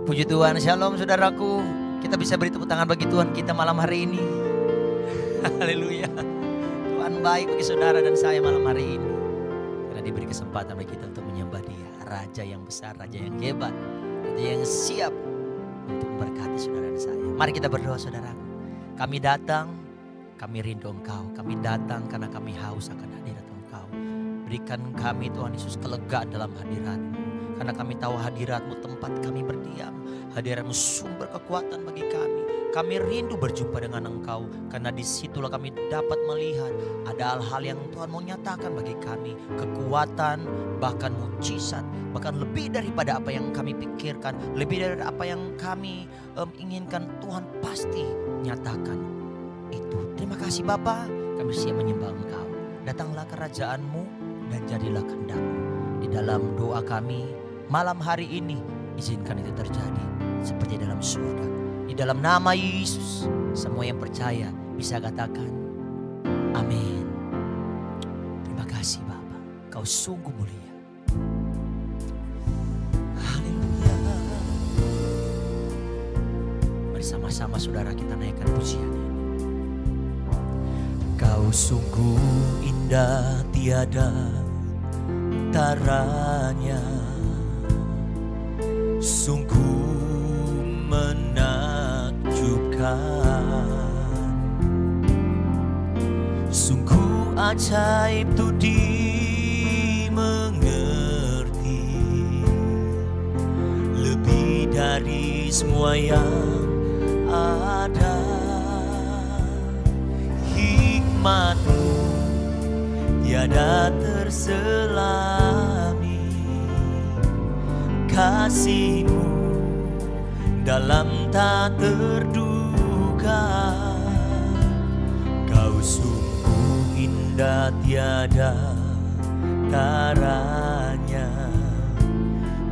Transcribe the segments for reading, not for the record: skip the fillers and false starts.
Puji Tuhan, shalom saudaraku. Kita bisa beri tepuk tangan bagi Tuhan kita malam hari ini. Haleluya. Tuhan baik bagi saudara dan saya malam hari ini. Karena diberi kesempatan bagi kita untuk menyembah Dia, Raja yang besar, Raja yang hebat, Raja yang siap untuk memberkati saudara dan saya. Mari kita berdoa saudaraku. Kami datang, kami rindu Engkau. Kami datang karena kami haus akan hadirat Engkau. Berikan kami Tuhan Yesus kelegaan dalam hadirat-Mu. Karena kami tahu hadirat-Mu tempat kami berdiam. Hadirat-Mu sumber kekuatan bagi kami. Kami rindu berjumpa dengan Engkau. Karena disitulah kami dapat melihat ada hal-hal yang Tuhan mau nyatakan bagi kami. Kekuatan, bahkan mujizat. Bahkan lebih daripada apa yang kami pikirkan. Lebih dari apa yang kami inginkan. Tuhan pasti nyatakan itu. Terima kasih Bapa, kami siap menyembah Engkau. Datanglah kerajaan-Mu dan jadilah kehendak-Mu. Di dalam doa kami malam hari ini, izinkan itu terjadi seperti dalam surga. Di dalam nama Yesus, semua yang percaya bisa katakan amin. Terima kasih Bapa, Kau sungguh mulia. Haleluya. Bersama-sama saudara kita naikkan pujian ini. Kau sungguh indah tiada taranya, sungguh menakjubkan, sungguh ajaib tu dimengerti, lebih dari semua yang ada. Hikmat-Mu tiada terselami, kasih-Mu dalam tak terduga. Kau sungguh indah tiada taranya,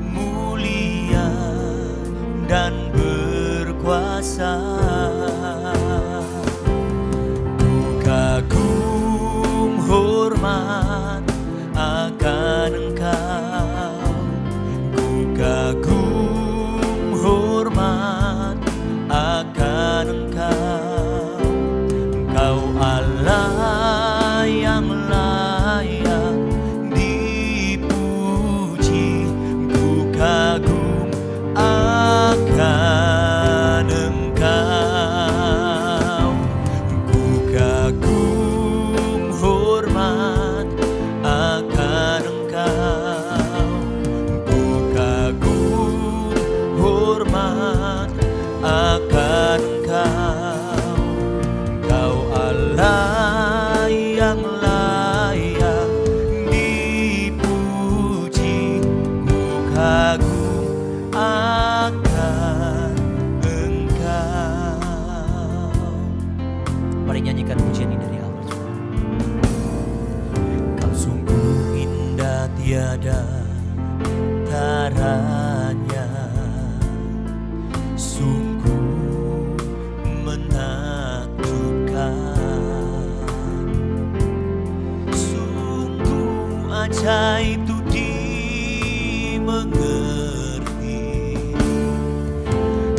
mulia dan berkuasa. Ku kagum hormat akan Engkau, ku kagum hormat akan Engkau. Engkau Allah yang layak dipuji, ku kagum akan Engkau, ku kagum hormat akan Engkau, ku kagum hormat akan Engkau. Engkau Allah yang layak dipuji, ku kagum akan Engkau. Mari nyanyikan pujian ini dari awal. Kau sungguh indah tiada taranya, sungguh menakjubkan, sungguh ajaib tu dimengerti,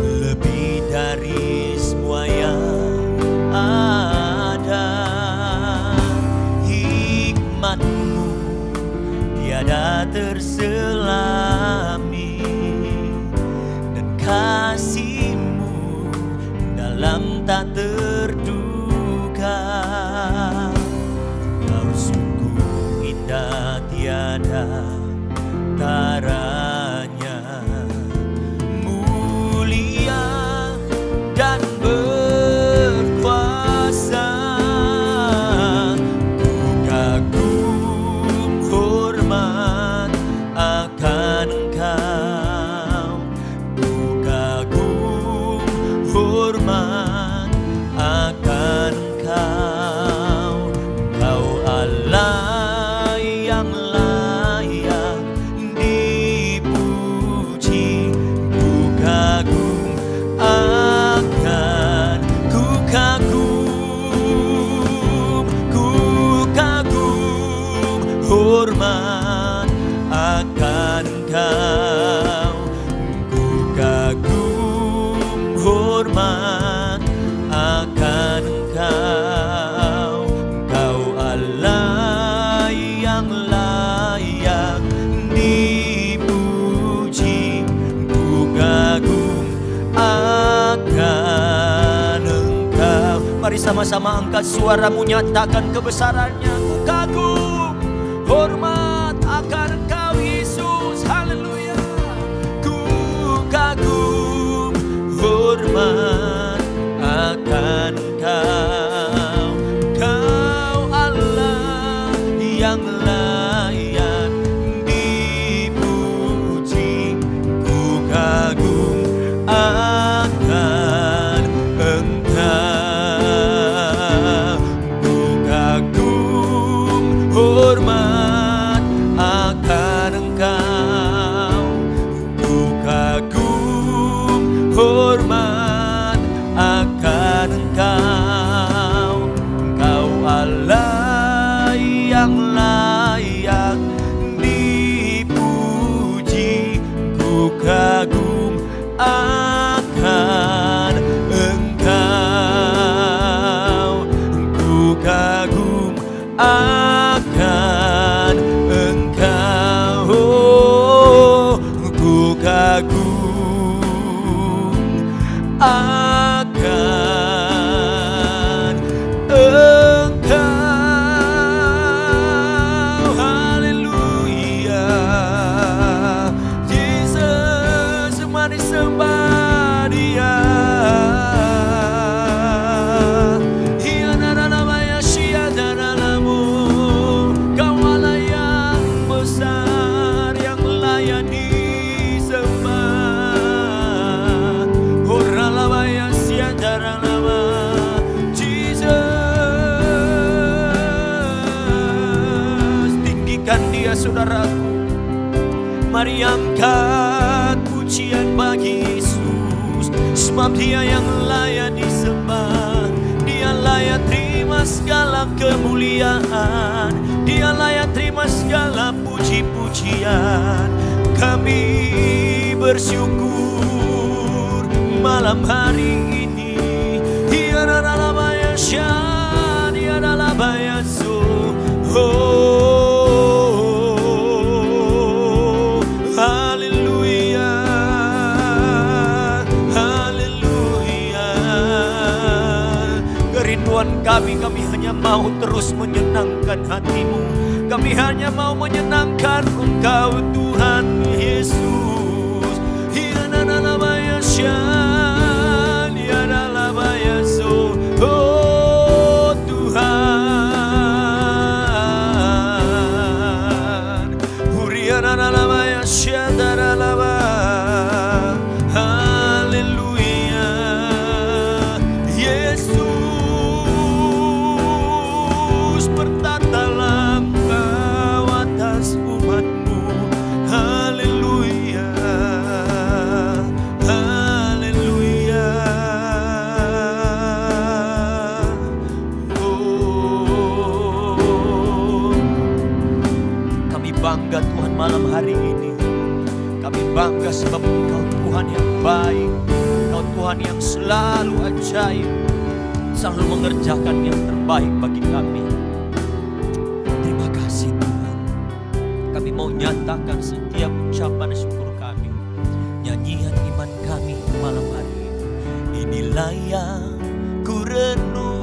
lebih dari semua yang ada. Hikmat-Mu tiada terselami, dan kasih-Mu dalam tak terduga. Kau sungguh indah tiada taranya, mulia dan berkuasa. Ku kagum hormat akan Engkau, ku kagum hormat akan Engkau. Engkau Allah yang layak dipuji, ku kagum akan, ku kagum hormat akan Engkau, ku kagum Mari sama-sama angkat suaramu, nyatakan kebesarannya. Ku kagum, hormat akan Engkau Yesus. Haleluya. Ku kagum, hormat akan Engkau. Kau Allah yang layak dipuji. Ku kagum akan Engkau. Ku kagum, hormat akan Engkau. Ku kagum, hormat akan Engkau. Engkau Allah yang layak dipuji. Ku kagum akan Engkau. Ku kagum akan Engkau. Ku kagum akan Engkau. Haleluya. Jesus, mari sembah Dia. Kau Allah yang besar, yang layak disembah. Horalabaya siadara lama. Jesus, tinggikan Dia saudaraku. Mari angkat pujian bagi Yesus, sebab Dia yang layak disembah. Dia layak terima segala kemuliaan. Dia layak terima segala puji-pujian. Kami bersyukur malam hari ini. Dia adalah bayasya, Dia adalah bayasu. Haleluya, haleluya. Kerinduan kami hanya mau terus menyenangkan hati-Mu. Kami hanya mau menyenangkan Engkau Tuhan Yesus. Dia adalah bayasya, Dia adalah bayasu. Oh Tuhan, Huriana adalah bayasya, adalah bayasya. Haleluya. Yesus, bertatalah Engkau atas umat-Mu. Haleluya, haleluya. Oh, kami bangga Tuhan malam hari ini. Kami bangga sebab Engkau Tuhan yang baik. Engkau Tuhan yang selalu ajaib, selalu mengerjakan yang terbaik bagi kami. Terima kasih Tuhan. Kami mau nyatakan setiap ucapan syukur kami, nyanyian iman kami malam hari ini. Inilah yang ku renungkan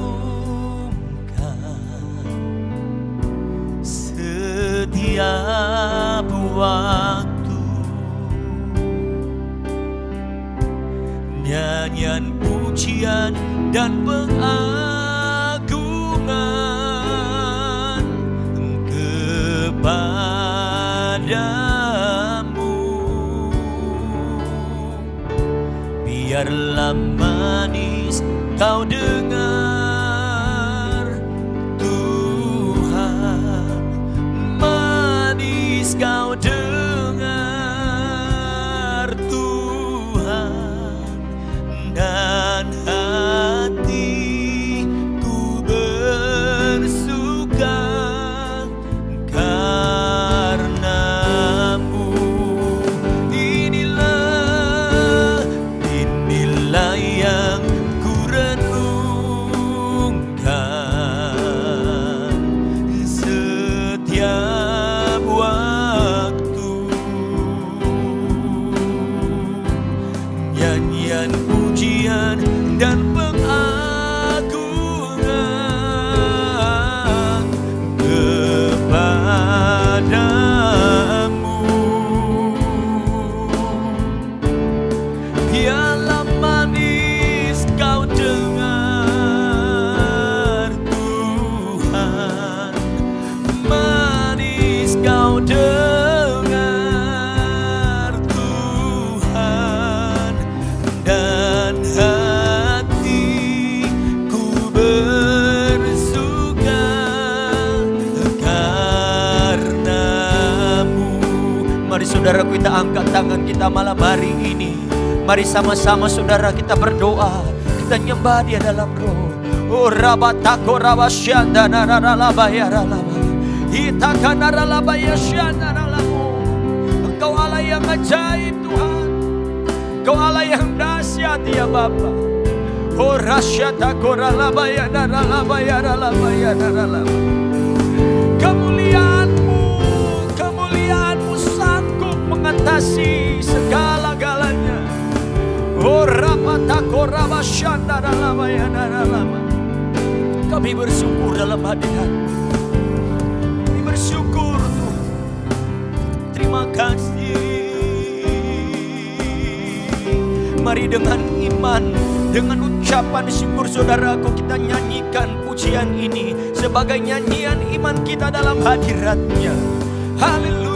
setiap waktu. Nyanyian pujian dan pengagungan kepadamu. Biarlah manis kau dengar Tuhan, manis kau dengar Tuhan, dan hatiku bersuka karenamu. Inilah yang ku renungkan Mari saudaraku, kita angkat tangan kita malam hari ini. Mari sama-sama saudara kita berdoa. Kita nyembah Dia dalam roh. Oh rabatako rabasyanda naralabayaralaba. Itakanaralabayasyanaralamu. Engkau Allah yang ajaib Tuhan. Engkau Allah yang dahsyat ya Bapa. Oh rasyatako ralabayanaralabayaralabayaralaba. Kemuliaan-Mu sanggup mengatasi segala-galanya. Oh rapatako rabasyandarabayaralaba. Kami bersyukur dalam hadirat-Mu. Kami bersyukur Tuhan. Terima kasih. Mari dengan iman, dengan ucapan syukur saudaraku, kita nyanyikan pujian ini sebagai nyanyian iman kita dalam hadirat-Nya. Haleluya.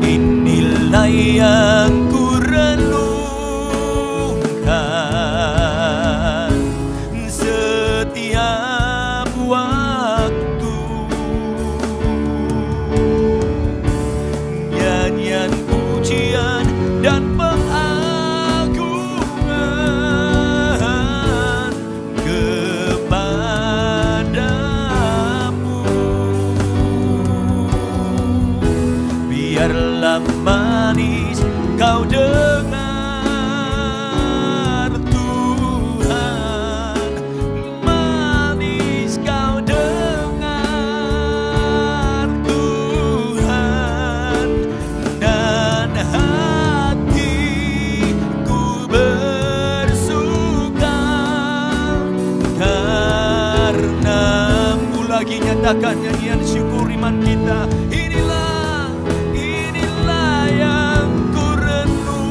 Inilah yang ku renungkan setiap waktu. Nyanyian pujian dan pengagungan kepadamu. Biarlah manis kau dengar Tuhan, manis kau dengar Tuhan, dan hatiku bersuka karenamu. Lagi nyatakan nyanyian syukur iman kita. Inilah yang ku renungkan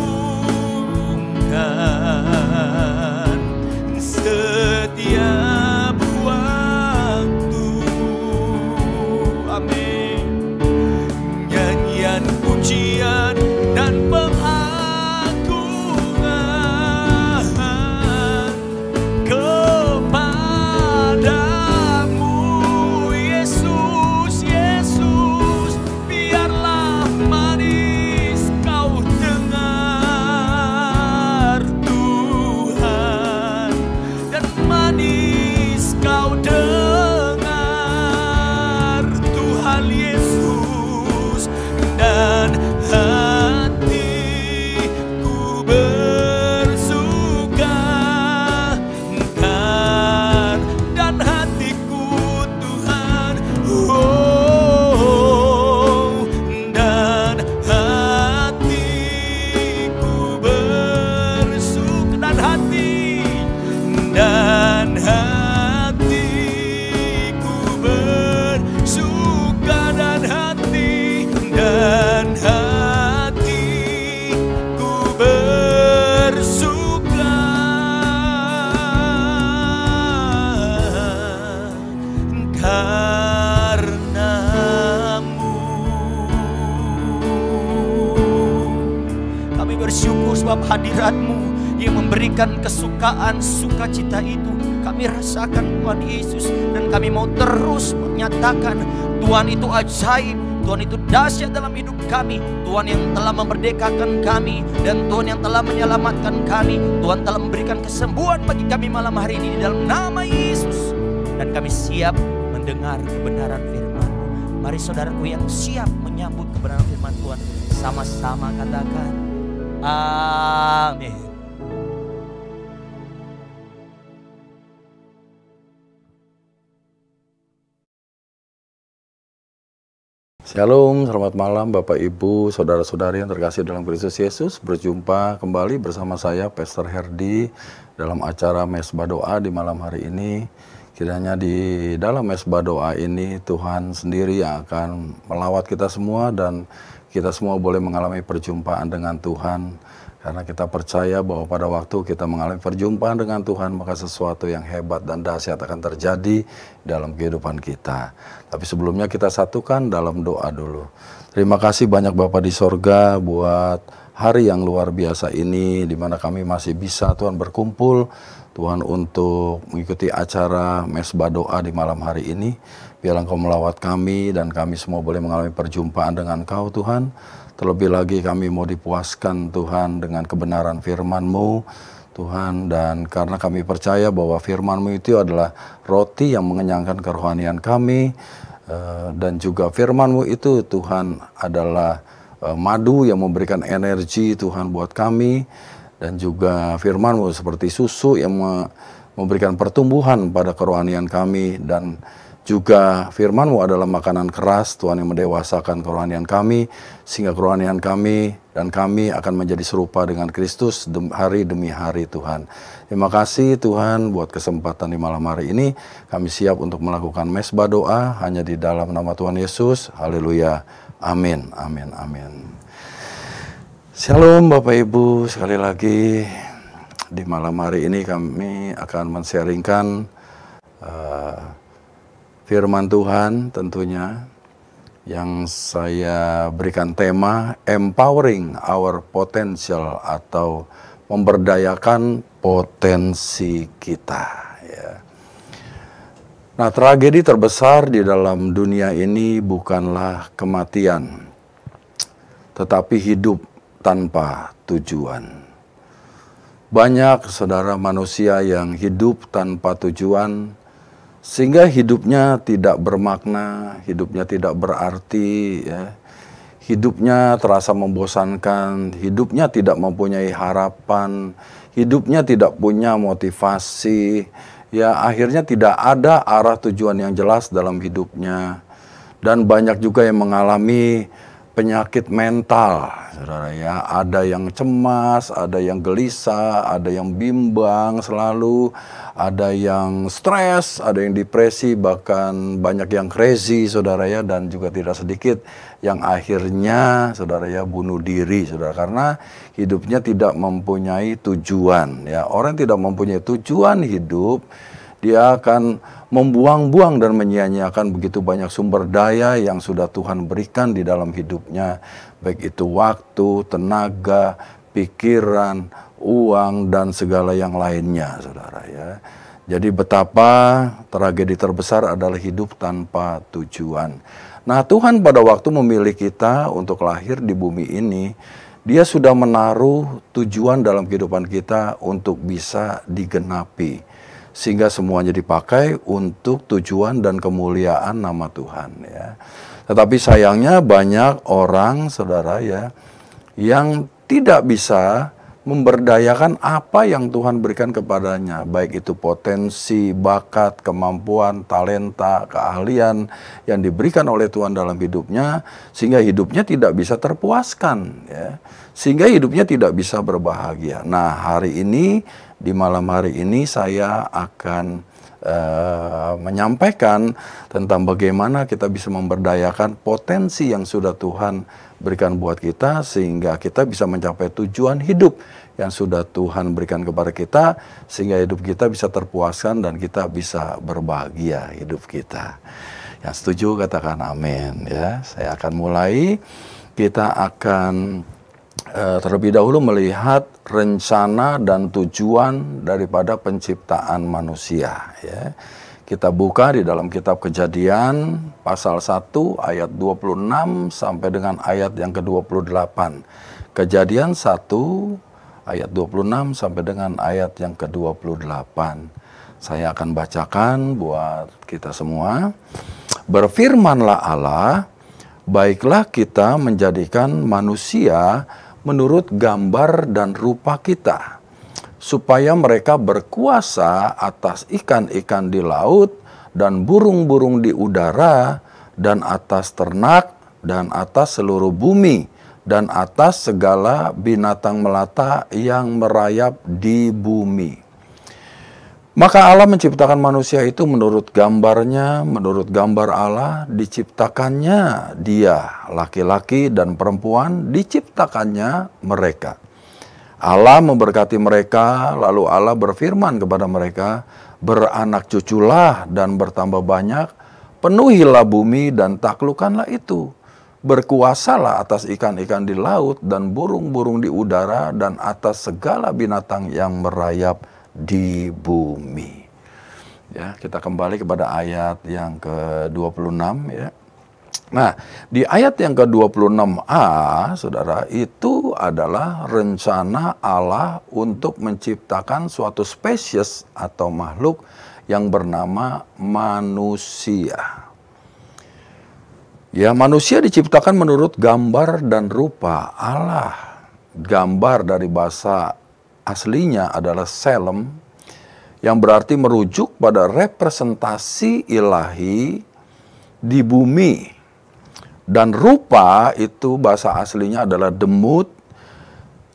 setiap waktu. Amin. Nyanyian pujian dan pengagungan kepadamu, Yesus, Yesus. Biarlah manis kau dengar Tuhan, dan manis kau dengar Tuhan Yesus, dan hatiku bersuka dan hatiku Tuhan, oh, dan hatiku bersuka, dan hatiku bersuka, dan hatiku bersuka karenamu. Kami bersyukur sebab hadirat-Mu yang memberikan kesukaan, sukacita itu kami rasakan Tuhan Yesus. Dan kami mau terus menyatakan Tuhan itu ajaib, Tuhan itu dahsyat dalam hidup kami. Tuhan yang telah memerdekakan kami, dan Tuhan yang telah menyelamatkan kami. Tuhan telah memberikan kesembuhan bagi kami malam hari ini di dalam nama Yesus. Dan kami siap mendengar kebenaran firman. Mari saudaraku yang siap menyambut kebenaran firman Tuhan, sama-sama katakan amin. Shalom, selamat malam Bapak Ibu, Saudara-saudari yang terkasih dalam Kristus Yesus. Berjumpa kembali bersama saya Pastor Herdi dalam acara Mesbah Doa di malam hari ini. Kiranya di dalam Mesbah Doa ini Tuhan sendiri yang akan melawat kita semua, dan kita semua boleh mengalami perjumpaan dengan Tuhan. Karena kita percaya bahwa pada waktu kita mengalami perjumpaan dengan Tuhan, maka sesuatu yang hebat dan dahsyat akan terjadi dalam kehidupan kita. Tapi sebelumnya kita satukan dalam doa dulu. Terima kasih banyak Bapa di sorga buat hari yang luar biasa ini, di mana kami masih bisa Tuhan berkumpul, Tuhan, untuk mengikuti acara Mesbah Doa di malam hari ini. Biarlah Engkau melawat kami dan kami semua boleh mengalami perjumpaan dengan Engkau Tuhan. Terlebih lagi kami mau dipuaskan Tuhan dengan kebenaran firman-Mu Tuhan, dan karena kami percaya bahwa firman-Mu itu adalah roti yang mengenyangkan kerohanian kami, dan juga firman-Mu itu Tuhan adalah madu yang memberikan energi Tuhan buat kami, dan juga firman-Mu seperti susu yang memberikan pertumbuhan pada kerohanian kami, dan juga firman-Mu adalah makanan keras Tuhan yang mendewasakan kerohanian kami, sehingga kerohanian kami dan kami akan menjadi serupa dengan Kristus hari demi hari Tuhan. Terima kasih Tuhan buat kesempatan di malam hari ini. Kami siap untuk melakukan mesbah doa hanya di dalam nama Tuhan Yesus. Haleluya. Amin. Amin. Amin. Shalom Bapak Ibu, sekali lagi di malam hari ini kami akan men-sharingkan firman Tuhan tentunya, yang saya berikan tema Empowering Our Potential, atau memberdayakan potensi kita. Ya. Nah, tragedi terbesar di dalam dunia ini bukanlah kematian, tetapi hidup tanpa tujuan. Banyak saudara manusia yang hidup tanpa tujuan, sehingga hidupnya tidak bermakna, hidupnya tidak berarti, ya. Hidupnya terasa membosankan, hidupnya tidak mempunyai harapan, hidupnya tidak punya motivasi, ya akhirnya tidak ada arah tujuan yang jelas dalam hidupnya. Dan banyak juga yang mengalami penyakit mental, saudara ya. Ada yang cemas, ada yang gelisah, ada yang bimbang selalu, ada yang stres, ada yang depresi, bahkan banyak yang crazy, saudara ya. Dan juga tidak sedikit yang akhirnya, saudara ya, bunuh diri, saudara, karena hidupnya tidak mempunyai tujuan. Ya, orang yang tidak mempunyai tujuan hidup, dia akan membuang-buang dan menyia-nyiakan begitu banyak sumber daya yang sudah Tuhan berikan di dalam hidupnya, baik itu waktu, tenaga, pikiran, uang, dan segala yang lainnya, saudara ya. Jadi betapa tragedi terbesar adalah hidup tanpa tujuan. Nah, Tuhan pada waktu memilih kita untuk lahir di bumi ini, Dia sudah menaruh tujuan dalam kehidupan kita untuk bisa digenapi, sehingga semuanya dipakai untuk tujuan dan kemuliaan nama Tuhan ya. Tetapi sayangnya banyak orang, saudara ya, yang tidak bisa memberdayakan apa yang Tuhan berikan kepadanya, baik itu potensi, bakat, kemampuan, talenta, keahlian yang diberikan oleh Tuhan dalam hidupnya, sehingga hidupnya tidak bisa terpuaskan ya, sehingga hidupnya tidak bisa berbahagia. Nah, hari ini, di malam hari ini saya akan menyampaikan tentang bagaimana kita bisa memberdayakan potensi yang sudah Tuhan berikan buat kita, sehingga kita bisa mencapai tujuan hidup yang sudah Tuhan berikan kepada kita, sehingga hidup kita bisa terpuaskan dan kita bisa berbahagia hidup kita. Yang setuju katakan amin ya. Saya akan mulai. Kita akan terlebih dahulu melihat rencana dan tujuan daripada penciptaan manusia ya. Kita buka di dalam kitab Kejadian pasal 1 ayat 26 sampai dengan ayat yang ke-28. Kejadian 1 ayat 26 sampai dengan ayat yang ke-28. Saya akan bacakan buat kita semua. Berfirmanlah Allah, baiklah kita menjadikan manusia menurut gambar dan rupa kita, supaya mereka berkuasa atas ikan-ikan di laut dan burung-burung di udara dan atas ternak dan atas seluruh bumi dan atas segala binatang melata yang merayap di bumi. Maka Allah menciptakan manusia itu menurut gambarnya, menurut gambar Allah diciptakannya dia, laki-laki dan perempuan diciptakannya mereka. Allah memberkati mereka, lalu Allah berfirman kepada mereka, beranak cuculah dan bertambah banyak, penuhilah bumi dan taklukkanlah itu. Berkuasalah atas ikan-ikan di laut dan burung-burung di udara dan atas segala binatang yang merayap di bumi. Ya, kita kembali kepada ayat yang ke-26 ya. Nah, di ayat yang ke-26a, saudara, itu adalah rencana Allah untuk menciptakan suatu spesies atau makhluk yang bernama manusia. Ya, manusia diciptakan menurut gambar dan rupa Allah. Gambar dari bahasa aslinya adalah selem, yang berarti merujuk pada representasi ilahi di bumi. Dan rupa itu bahasa aslinya adalah demut,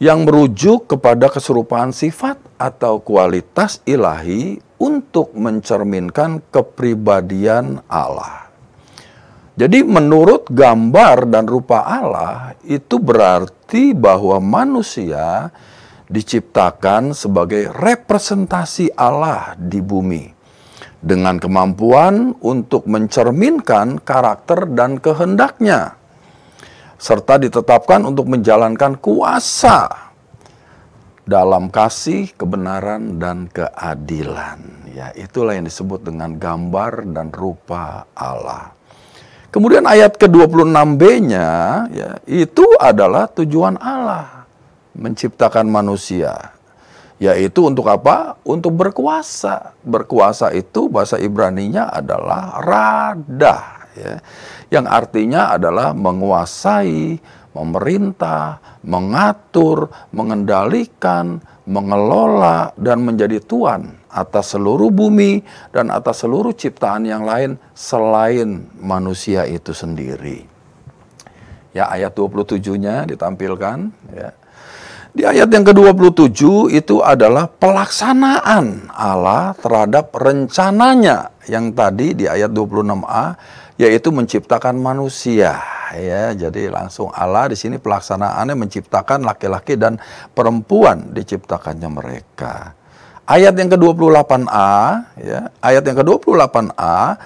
yang merujuk kepada keserupaan sifat atau kualitas ilahi untuk mencerminkan kepribadian Allah. Jadi menurut gambar dan rupa Allah, itu berarti bahwa manusia diciptakan sebagai representasi Allah di bumi, dengan kemampuan untuk mencerminkan karakter dan kehendaknya, serta ditetapkan untuk menjalankan kuasa dalam kasih, kebenaran, dan keadilan. Ya, itulah yang disebut dengan gambar dan rupa Allah. Kemudian ayat ke-26b-nya, ya, itu adalah tujuan Allah menciptakan manusia. Yaitu untuk apa? Untuk berkuasa. Berkuasa itu bahasa Ibraninya adalah radah, ya, yang artinya adalah menguasai, memerintah, mengatur, mengendalikan, mengelola, dan menjadi tuan atas seluruh bumi dan atas seluruh ciptaan yang lain selain manusia itu sendiri. Ya, ayat 27-nya ditampilkan, ya. Di ayat yang ke-27 itu adalah pelaksanaan Allah terhadap rencananya yang tadi di ayat 26a, yaitu menciptakan manusia. Ya, jadi langsung Allah di sini pelaksanaannya menciptakan laki-laki dan perempuan, diciptakannya mereka. Ayat yang ke-28a, ya, ayat yang ke-28a,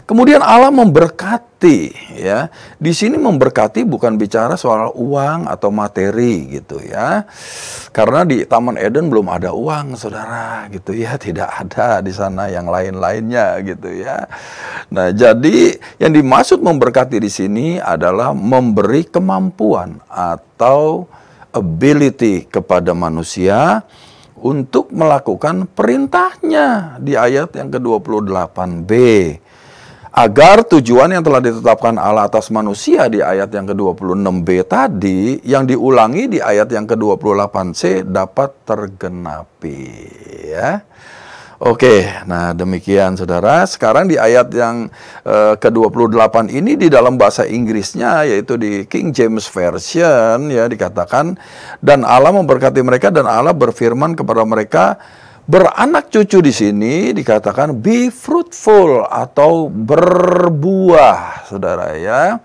kemudian Allah memberkati, ya. Di sini memberkati bukan bicara soal uang atau materi gitu ya. Karena di Taman Eden belum ada uang, saudara, gitu ya. Tidak ada di sana yang lain-lainnya gitu ya. Nah, jadi yang dimaksud memberkati di sini adalah memberi kemampuan atau ability kepada manusia untuk melakukan perintahnya di ayat yang ke-28b. Agar tujuan yang telah ditetapkan Allah atas manusia di ayat yang ke-26b tadi, yang diulangi di ayat yang ke-28c dapat tergenapi. Ya. Oke, nah demikian saudara. Sekarang di ayat yang ke-28 ini di dalam bahasa Inggrisnya, yaitu di King James Version, ya, dikatakan, dan Allah memberkati mereka dan Allah berfirman kepada mereka, beranak cucu di sini dikatakan be fruitful atau berbuah, saudara ya.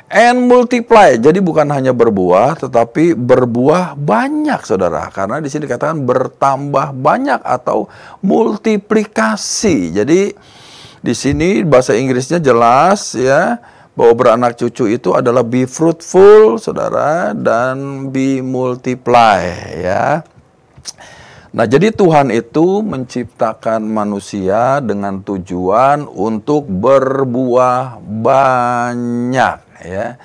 And multiply, jadi bukan hanya berbuah tetapi berbuah banyak, saudara. Karena di sini dikatakan bertambah banyak atau multiplikasi. Jadi di sini bahasa Inggrisnya jelas ya, bahwa beranak cucu itu adalah be fruitful, saudara, dan be multiply ya. Nah, jadi Tuhan itu menciptakan manusia dengan tujuan untuk berbuah banyak, ya.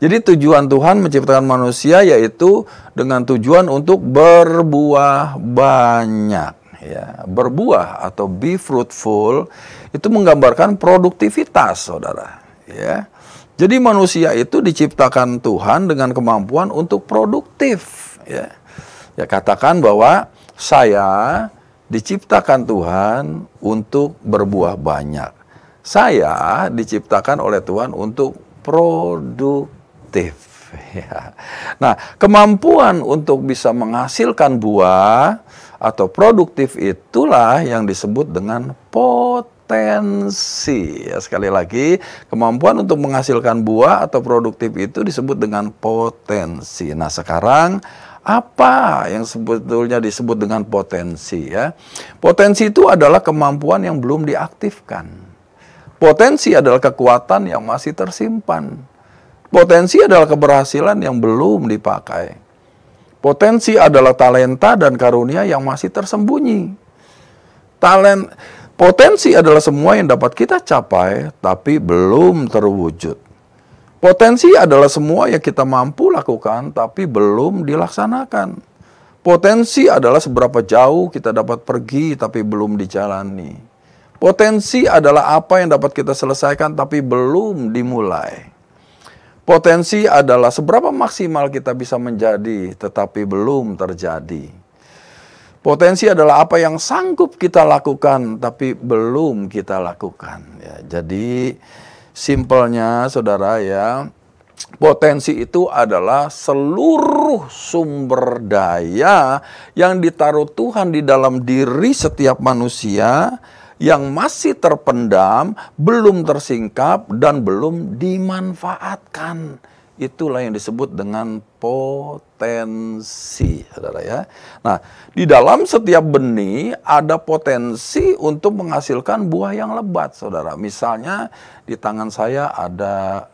Jadi tujuan Tuhan menciptakan manusia yaitu dengan tujuan untuk berbuah banyak, ya. Berbuah atau be fruitful itu menggambarkan produktivitas, saudara, ya. Jadi manusia itu diciptakan Tuhan dengan kemampuan untuk produktif, ya. Ya, katakan bahwa saya diciptakan Tuhan untuk berbuah banyak. Saya diciptakan oleh Tuhan untuk produktif. Ya. Nah, kemampuan untuk bisa menghasilkan buah atau produktif itulah yang disebut dengan potensi. Ya, sekali lagi, kemampuan untuk menghasilkan buah atau produktif itu disebut dengan potensi. Nah, sekarang apa yang sebetulnya disebut dengan potensi ya? Potensi itu adalah kemampuan yang belum diaktifkan. Potensi adalah kekuatan yang masih tersimpan. Potensi adalah keberhasilan yang belum dipakai. Potensi adalah talenta dan karunia yang masih tersembunyi. Potensi adalah semua yang dapat kita capai, tapi belum terwujud. Potensi adalah semua yang kita mampu lakukan, tapi belum dilaksanakan. Potensi adalah seberapa jauh kita dapat pergi, tapi belum dijalani. Potensi adalah apa yang dapat kita selesaikan, tapi belum dimulai. Potensi adalah seberapa maksimal kita bisa menjadi, tetapi belum terjadi. Potensi adalah apa yang sanggup kita lakukan, tapi belum kita lakukan. Ya, jadi, simpelnya saudara ya, potensi itu adalah seluruh sumber daya yang ditaruh Tuhan di dalam diri setiap manusia, yang masih terpendam, belum tersingkap, dan belum dimanfaatkan. Itulah yang disebut dengan potensi, saudara ya. Nah, di dalam setiap benih ada potensi untuk menghasilkan buah yang lebat, saudara. Misalnya di tangan saya ada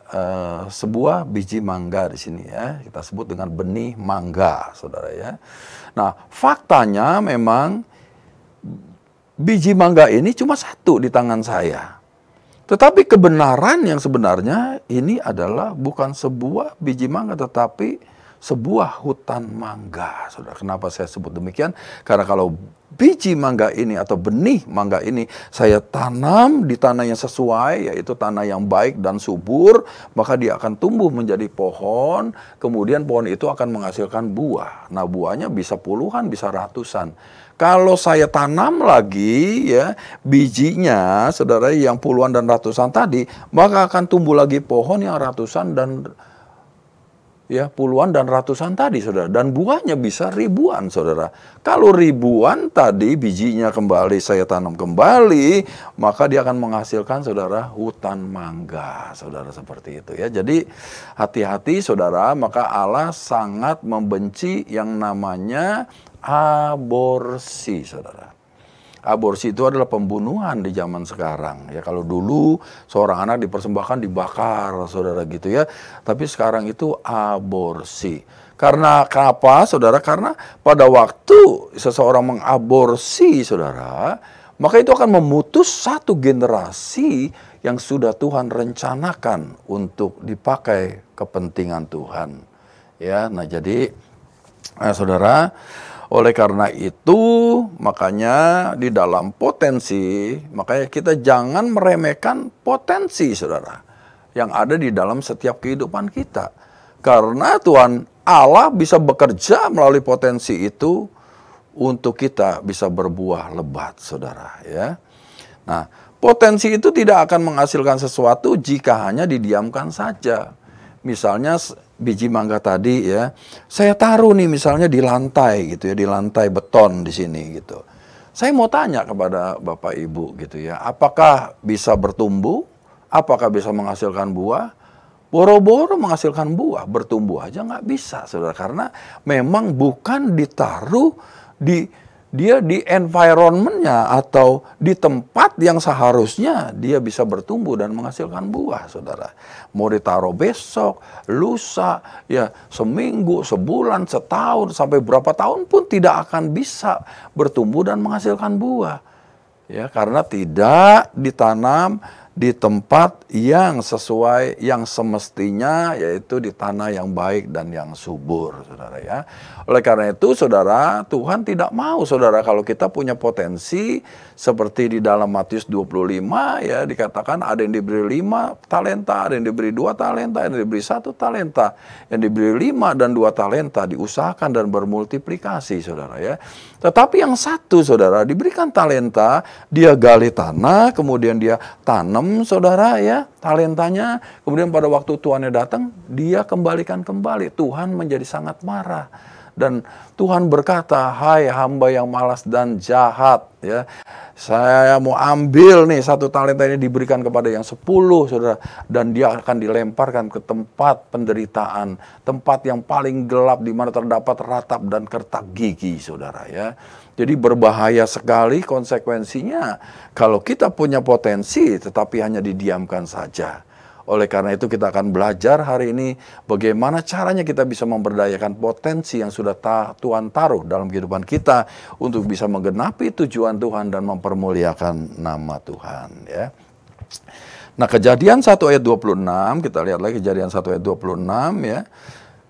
sebuah biji mangga di sini ya. Kita sebut dengan benih mangga, saudara ya. Nah, faktanya memang biji mangga ini cuma satu di tangan saya. Tetapi kebenaran yang sebenarnya ini adalah bukan sebuah biji mangga, tetapi sebuah hutan mangga. Saudara, kenapa saya sebut demikian? Karena kalau biji mangga ini atau benih mangga ini saya tanam di tanah yang sesuai, yaitu tanah yang baik dan subur, maka dia akan tumbuh menjadi pohon, kemudian pohon itu akan menghasilkan buah. Nah, buahnya bisa puluhan, bisa ratusan. Kalau saya tanam lagi ya bijinya, saudara, yang puluhan dan ratusan tadi, maka akan tumbuh lagi pohon yang ratusan dan ya puluhan dan ratusan tadi, saudara. Dan buahnya bisa ribuan, saudara. Kalau ribuan tadi bijinya kembali saya tanam kembali, maka dia akan menghasilkan, saudara, hutan mangga, saudara, seperti itu ya. Jadi hati-hati, saudara, maka Allah sangat membenci yang namanya aborsi, saudara. Aborsi itu adalah pembunuhan di zaman sekarang. Ya, kalau dulu seorang anak dipersembahkan dibakar, saudara, gitu ya. Tapi sekarang itu aborsi. Karena kenapa, saudara? Karena pada waktu seseorang mengaborsi, saudara, maka itu akan memutus satu generasi yang sudah Tuhan rencanakan untuk dipakai kepentingan Tuhan. Ya, nah jadi, saudara, oleh karena itu, makanya di dalam potensi, makanya kita jangan meremehkan potensi, saudara, yang ada di dalam setiap kehidupan kita. Karena Tuhan Allah bisa bekerja melalui potensi itu untuk kita bisa berbuah lebat, saudara. Ya. Nah, potensi itu tidak akan menghasilkan sesuatu jika hanya didiamkan saja. Misalnya biji mangga tadi ya, saya taruh nih misalnya di lantai gitu ya, di lantai beton di sini gitu. Saya mau tanya kepada Bapak Ibu gitu ya, apakah bisa bertumbuh? Apakah bisa menghasilkan buah? Boro-boro menghasilkan buah, bertumbuh aja nggak bisa, saudara. Karena memang bukan ditaruh dia di environmentnya atau di tempat yang seharusnya dia bisa bertumbuh dan menghasilkan buah, saudara. Mau ditaruh besok, lusa, ya seminggu, sebulan, setahun, sampai berapa tahun pun tidak akan bisa bertumbuh dan menghasilkan buah. Ya, karena tidak ditanam di tempat yang sesuai, yang semestinya, yaitu di tanah yang baik dan yang subur, saudara ya. Oleh karena itu, saudara, Tuhan tidak mau, saudara, kalau kita punya potensi seperti di dalam Matius 25 ya, dikatakan ada yang diberi 5 talenta, ada yang diberi 2 talenta, ada yang diberi 1 talenta, yang diberi 5 dan 2 talenta diusahakan dan bermultiplikasi, saudara ya. Tetapi yang satu, saudara, diberikan talenta, dia gali tanah, kemudian dia tanam, saudara ya, talentanya, kemudian pada waktu tuannya datang, dia kembalikan kembali. Tuhan menjadi sangat marah. Dan Tuhan berkata, hai hamba yang malas dan jahat, ya, saya mau ambil nih 1 talenta ini diberikan kepada yang 10, saudara, dan dia akan dilemparkan ke tempat penderitaan, tempat yang paling gelap di mana terdapat ratap dan kertak gigi, saudara ya. Jadi berbahaya sekali konsekuensinya kalau kita punya potensi tetapi hanya didiamkan saja. Oleh karena itu kita akan belajar hari ini bagaimana caranya kita bisa memberdayakan potensi yang sudah Tuhan taruh dalam kehidupan kita untuk bisa menggenapi tujuan Tuhan dan mempermuliakan nama Tuhan, ya. Nah, Kejadian 1 ayat 26, kita lihat lagi Kejadian 1 ayat 26, ya.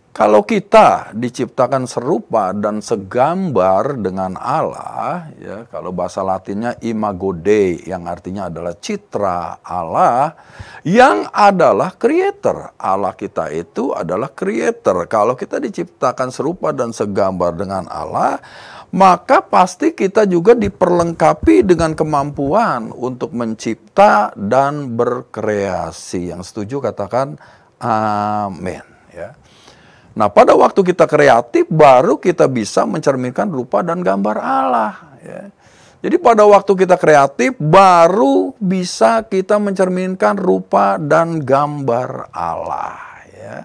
Kalau kita diciptakan serupa dan segambar dengan Allah, ya, kalau bahasa Latinnya imago Dei, yang artinya adalah citra Allah, yang adalah creator. Allah kita itu adalah creator. Kalau kita diciptakan serupa dan segambar dengan Allah, maka pasti kita juga diperlengkapi dengan kemampuan untuk mencipta dan berkreasi. Yang setuju katakan amin, ya. Nah, pada waktu kita kreatif, baru kita bisa mencerminkan rupa dan gambar Allah, ya. Jadi pada waktu kita kreatif, baru bisa kita mencerminkan rupa dan gambar Allah, ya.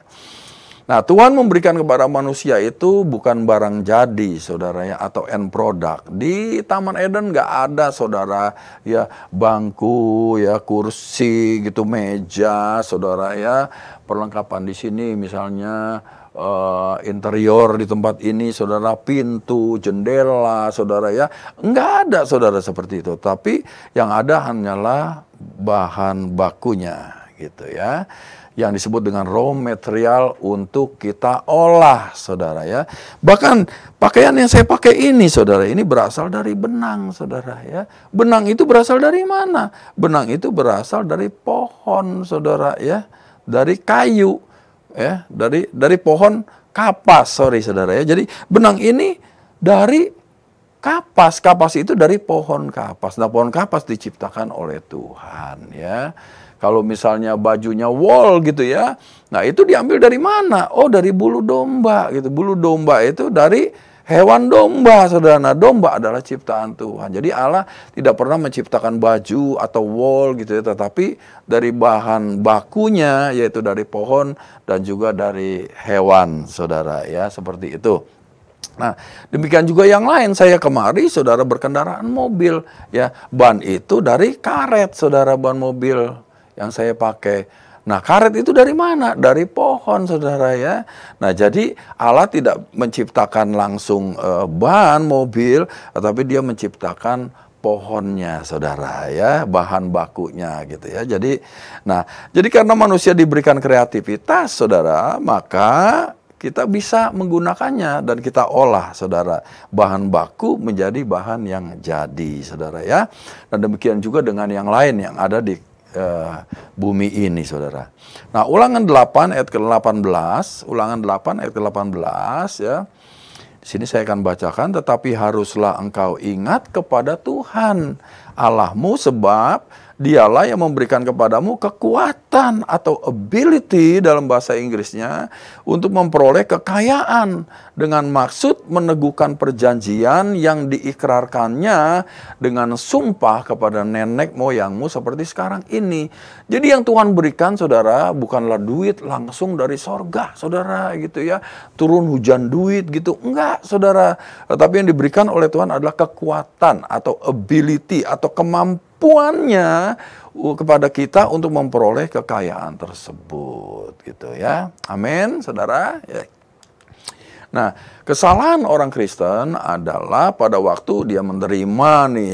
Nah, Tuhan memberikan kepada manusia itu bukan barang jadi, saudara, ya, atau end product. Di Taman Eden nggak ada, saudara, ya, bangku, ya, kursi, gitu, meja, saudara, ya, perlengkapan di sini, misalnya interior di tempat ini, saudara, pintu, jendela, saudara, ya, nggak ada, saudara, seperti itu. Tapi yang ada hanyalah bahan bakunya, gitu, ya, yang disebut dengan raw material untuk kita olah, saudara, ya. Bahkan pakaian yang saya pakai ini, saudara, ini berasal dari benang, saudara, ya. Benang itu berasal dari mana? Benang itu berasal dari pohon, saudara, ya, dari kayu, ya, dari pohon kapas, saudara, ya. Jadi benang ini dari kapas, kapas itu dari pohon kapas. Nah, pohon kapas diciptakan oleh Tuhan, ya. Kalau misalnya bajunya wool, gitu, ya, nah itu diambil dari mana? Oh, dari bulu domba, gitu. Bulu domba itu dari hewan domba, saudara. Nah, domba adalah ciptaan Tuhan. Jadi Allah tidak pernah menciptakan baju atau wool, gitu, ya, tetapi dari bahan bakunya, yaitu dari pohon dan juga dari hewan, saudara, ya, seperti itu. Nah, demikian juga yang lain. Saya kemari, saudara, berkendaraan mobil, ya, ban itu dari karet, saudara, ban mobil yang saya pakai. Nah, karet itu dari mana? Dari pohon, saudara, ya. Nah, jadi Allah tidak menciptakan langsung ban mobil, tetapi Dia menciptakan pohonnya, saudara, ya, bahan bakunya, gitu, ya. Jadi, nah, jadi karena manusia diberikan kreativitas, saudara, maka kita bisa menggunakannya dan kita olah, saudara, bahan baku menjadi bahan yang jadi, saudara, ya. Dan demikian juga dengan yang lain yang ada di bumi ini, saudara. Nah, Ulangan 8 ayat ke-18, Ulangan 8 ayat ke-18, ya. Di sini saya akan bacakan, tetapi haruslah engkau ingat kepada Tuhan Allahmu, sebab Dialah yang memberikan kepadamu kekuatan atau ability dalam bahasa Inggrisnya untuk memperoleh kekayaan dengan maksud meneguhkan perjanjian yang diikrarkannya dengan sumpah kepada nenek moyangmu seperti sekarang ini. Jadi yang Tuhan berikan, saudara, bukanlah duit langsung dari sorga, saudara, gitu, ya, turun hujan duit, gitu, enggak, saudara. Tetapi yang diberikan oleh Tuhan adalah kekuatan atau ability atau kemampuannya kepada kita untuk memperoleh kekayaan tersebut, gitu, ya. Amin, saudara, ya. Nah, kesalahan orang Kristen adalah pada waktu dia menerima nih,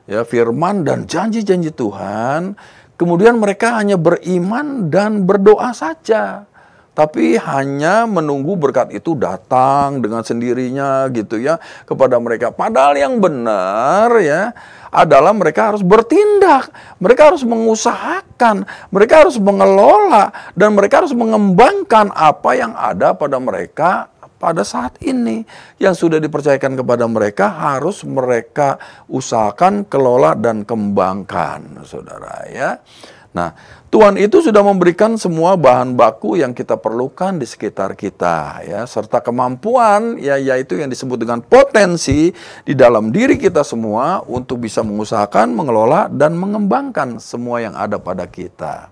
ya, firman dan janji-janji Tuhan, kemudian mereka hanya beriman dan berdoa saja, tapi hanya menunggu berkat itu datang dengan sendirinya, gitu, ya, kepada mereka. Padahal yang benar, ya, adalah mereka harus bertindak, mereka harus mengusahakan, mereka harus mengelola, dan mereka harus mengembangkan apa yang ada pada mereka pada saat ini. Yang sudah dipercayakan kepada mereka harus mereka usahakan, kelola, dan kembangkan, saudara, ya. Nah, Tuhan itu sudah memberikan semua bahan baku yang kita perlukan di sekitar kita, ya, serta kemampuan, ya, yaitu yang disebut dengan potensi di dalam diri kita semua untuk bisa mengusahakan, mengelola, dan mengembangkan semua yang ada pada kita.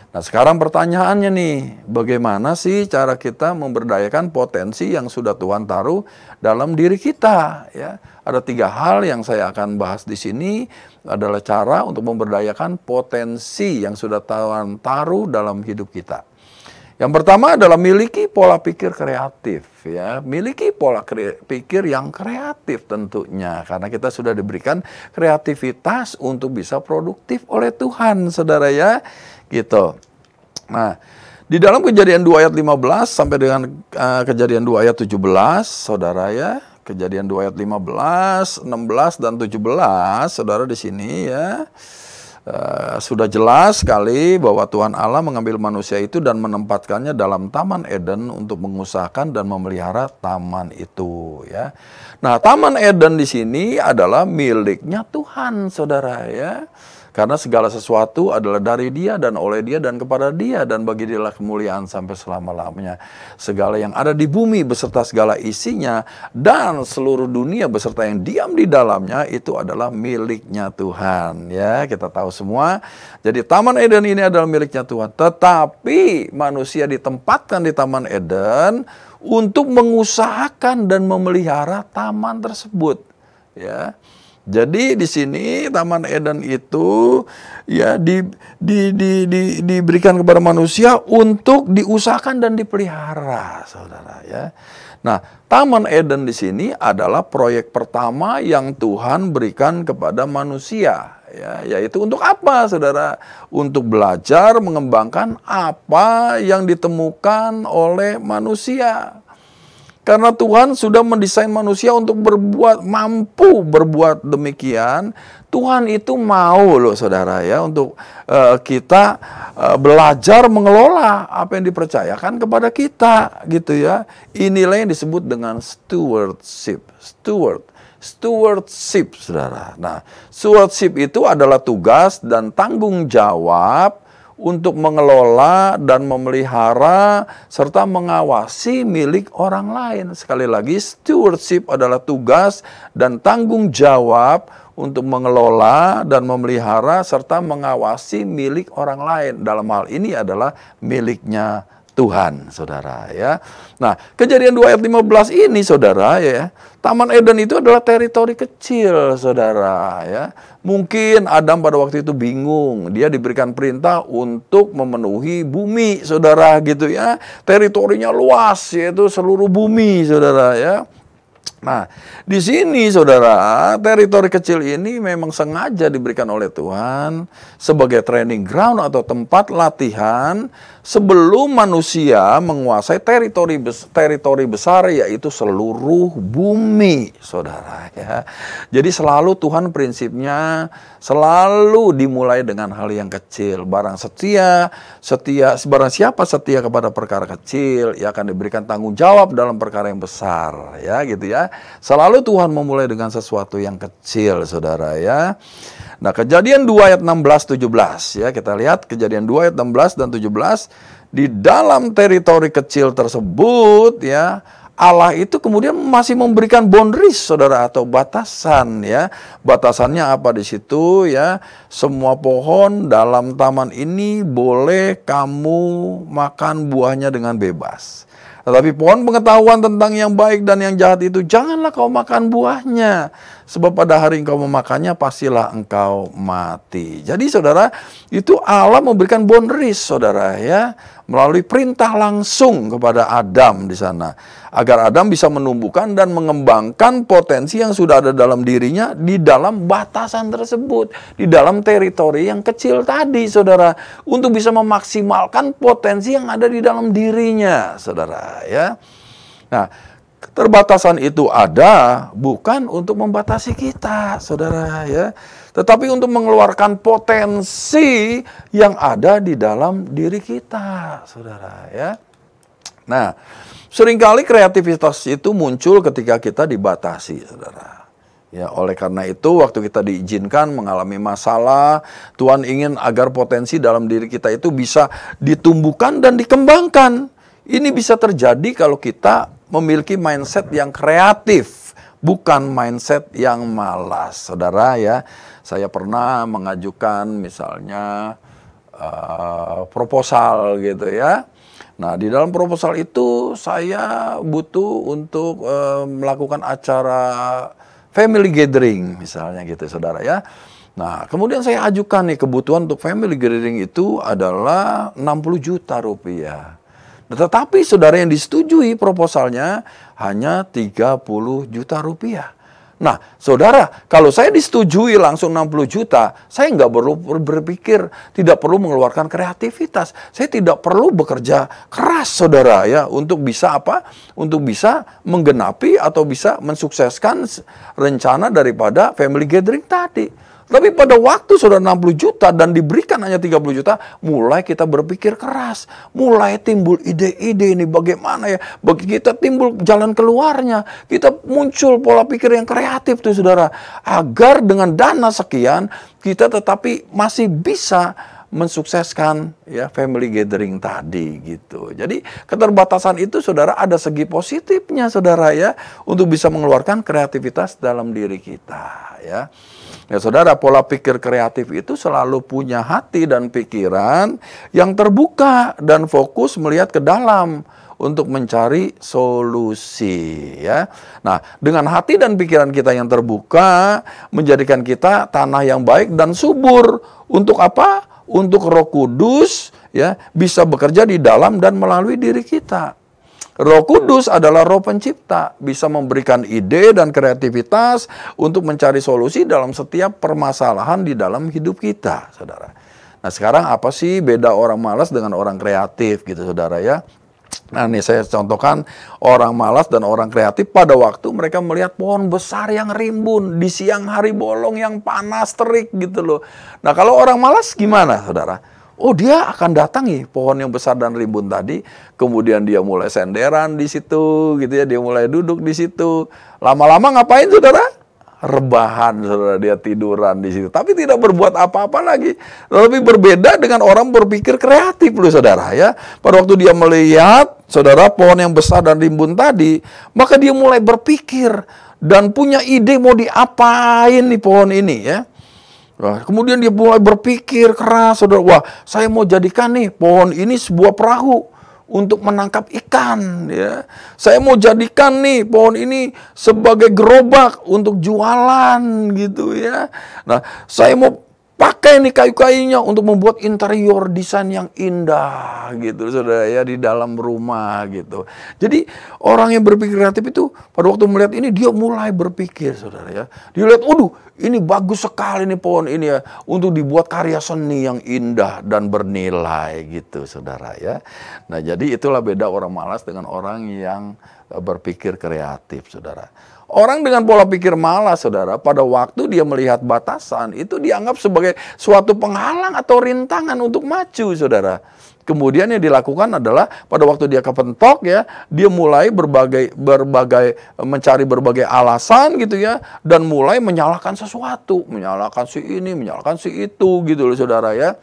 Nah, sekarang pertanyaannya nih, bagaimana sih cara kita memberdayakan potensi yang sudah Tuhan taruh dalam diri kita? Ya, ada 3 hal yang saya akan bahas di sini adalah cara untuk memberdayakan potensi yang sudah Tuhan taruh dalam hidup kita. Yang pertama adalah miliki pola pikir kreatif, ya. Miliki pola pikir yang kreatif tentunya, karena kita sudah diberikan kreativitas untuk bisa produktif oleh Tuhan, saudara ya, gitu. Nah, di dalam Kejadian 2 ayat 15 sampai dengan Kejadian 2 ayat 17, saudara ya, Kejadian 2 ayat 15, 16 dan 17, saudara di sini ya. Sudah jelas sekali bahwa Tuhan Allah mengambil manusia itu dan menempatkannya dalam Taman Eden untuk mengusahakan dan memelihara taman itu, ya. Nah, Taman Eden di sini adalah miliknya Tuhan, saudara ya. Karena segala sesuatu adalah dari Dia dan oleh Dia dan kepada Dia, dan bagi Dialah kemuliaan sampai selama-lamanya. Segala yang ada di bumi beserta segala isinya dan seluruh dunia beserta yang diam di dalamnya itu adalah miliknya Tuhan. Ya, kita tahu semua. Jadi Taman Eden ini adalah miliknya Tuhan. Tetapi manusia ditempatkan di Taman Eden untuk mengusahakan dan memelihara taman tersebut. Ya. Jadi di sini Taman Eden itu ya diberikan kepada manusia untuk diusahakan dan dipelihara, saudara ya. Nah, Taman Eden di sini adalah proyek pertama yang Tuhan berikan kepada manusia, ya, yaitu untuk apa, saudara? Untuk belajar mengembangkan apa yang ditemukan oleh manusia. Karena Tuhan sudah mendesain manusia untuk mampu berbuat demikian. Tuhan itu mau loh, saudara ya, untuk kita belajar mengelola apa yang dipercayakan kepada kita, gitu ya. Inilah yang disebut dengan stewardship. Stewardship, saudara. Nah, stewardship itu adalah tugas dan tanggung jawab untuk mengelola dan memelihara serta mengawasi milik orang lain. Sekali lagi, stewardship adalah tugas dan tanggung jawab untuk mengelola dan memelihara serta mengawasi milik orang lain. Dalam hal ini adalah miliknya Tuhan, saudara ya. Nah, Kejadian 2 ayat 15 ini, saudara ya, Taman Eden itu adalah teritori kecil, saudara ya. Mungkin Adam pada waktu itu bingung, dia diberikan perintah untuk memenuhi bumi, saudara gitu ya. Teritorinya luas, yaitu seluruh bumi, saudara ya. Nah, di sini saudara, teritori kecil ini memang sengaja diberikan oleh Tuhan sebagai training ground atau tempat latihan sebelum manusia menguasai teritori besar, yaitu seluruh bumi, saudara ya. Jadi selalu Tuhan prinsipnya selalu dimulai dengan hal yang kecil. Barang siapa setia kepada perkara kecil, ia akan diberikan tanggung jawab dalam perkara yang besar, ya gitu ya. Selalu Tuhan memulai dengan sesuatu yang kecil, saudara ya. Nah, Kejadian 2 ayat 16-17 ya, kita lihat Kejadian 2 ayat 16 dan 17. Di dalam teritori kecil tersebut ya, Allah itu kemudian masih memberikan boundaries, saudara, atau batasan ya. Batasannya apa di situ ya? Semua pohon dalam taman ini boleh kamu makan buahnya dengan bebas. Tetapi pohon pengetahuan tentang yang baik dan yang jahat itu janganlah kau makan buahnya. Sebab pada hari engkau memakannya pastilah engkau mati. Jadi saudara, itu Allah memberikan boundaries, saudara ya, melalui perintah langsung kepada Adam di sana, agar Adam bisa menumbuhkan dan mengembangkan potensi yang sudah ada dalam dirinya di dalam batasan tersebut, di dalam teritori yang kecil tadi, saudara, untuk bisa memaksimalkan potensi yang ada di dalam dirinya, saudara ya. Nah, keterbatasan itu ada bukan untuk membatasi kita, saudara ya, tetapi untuk mengeluarkan potensi yang ada di dalam diri kita, saudara ya. Nah, seringkali kreativitas itu muncul ketika kita dibatasi, saudara. Ya, oleh karena itu waktu kita diizinkan mengalami masalah, Tuhan ingin agar potensi dalam diri kita itu bisa ditumbuhkan dan dikembangkan. Ini bisa terjadi kalau kita memiliki mindset yang kreatif, bukan mindset yang malas, saudara ya. Saya pernah mengajukan misalnya proposal gitu ya. Nah, di dalam proposal itu saya butuh untuk melakukan acara family gathering misalnya gitu saudara ya. Nah, kemudian saya ajukan nih kebutuhan untuk family gathering itu adalah 60 juta rupiah. Tetapi saudara yang disetujui proposalnya hanya 30 juta rupiah. Nah, saudara, kalau saya disetujui langsung 60 juta, saya nggak perlu berpikir, tidak perlu mengeluarkan kreativitas. Saya tidak perlu bekerja keras, saudara, ya, untuk bisa apa? Untuk bisa menggenapi atau bisa mensukseskan rencana daripada family gathering tadi. Tapi pada waktu saudara 60 juta dan diberikan hanya 30 juta, mulai kita berpikir keras. Mulai timbul ide-ide ini bagaimana ya. Bagi kita timbul jalan keluarnya. Kita muncul pola pikir yang kreatif tuh saudara. Agar dengan dana sekian, kita tetapi masih bisa mensukseskan ya family gathering tadi gitu. Jadi keterbatasan itu saudara ada segi positifnya saudara ya. Untuk bisa mengeluarkan kreativitas dalam diri kita ya. Ya saudara, pola pikir kreatif itu selalu punya hati dan pikiran yang terbuka dan fokus melihat ke dalam untuk mencari solusi ya. Nah, dengan hati dan pikiran kita yang terbuka menjadikan kita tanah yang baik dan subur untuk apa? Untuk Roh Kudus ya bisa bekerja di dalam dan melalui diri kita. Roh Kudus adalah Roh Pencipta, bisa memberikan ide dan kreativitas untuk mencari solusi dalam setiap permasalahan di dalam hidup kita, saudara. Nah, sekarang apa sih beda orang malas dengan orang kreatif gitu, saudara ya? Nah, ini saya contohkan orang malas dan orang kreatif pada waktu mereka melihat pohon besar yang rimbun di siang hari bolong yang panas terik gitu loh. Nah, kalau orang malas gimana, saudara? Oh, dia akan datangi pohon yang besar dan rimbun tadi, kemudian dia mulai senderan di situ, gitu ya, dia mulai duduk di situ. Lama-lama ngapain, saudara? Rebahan, saudara, dia tiduran di situ. Tapi tidak berbuat apa-apa lagi. Lebih berbeda dengan orang berpikir kreatif, loh, saudara ya. Pada waktu dia melihat, saudara, pohon yang besar dan rimbun tadi, maka dia mulai berpikir dan punya ide mau diapain nih pohon ini ya. Nah, kemudian dia mulai berpikir keras, saudara. Wah, saya mau jadikan nih pohon ini sebuah perahu untuk menangkap ikan. Ya, saya mau jadikan nih pohon ini sebagai gerobak untuk jualan, gitu ya. Nah, saya mau pakai nih kayu-kayunya untuk membuat interior desain yang indah, gitu, saudara ya, di dalam rumah, gitu. Jadi orang yang berpikir kreatif itu pada waktu melihat ini dia mulai berpikir, saudara ya. Dia lihat, waduh, ini bagus sekali nih pohon ini ya untuk dibuat karya seni yang indah dan bernilai, gitu, saudara ya. Nah, jadi itulah beda orang malas dengan orang yang berpikir kreatif, saudara. Orang dengan pola pikir malas, saudara, pada waktu dia melihat batasan, itu dianggap sebagai suatu penghalang atau rintangan untuk maju, saudara. Kemudian yang dilakukan adalah pada waktu dia kepentok ya, dia mulai mencari berbagai alasan gitu ya, dan mulai menyalahkan sesuatu, menyalahkan si ini, menyalahkan si itu, gitu loh, saudara ya.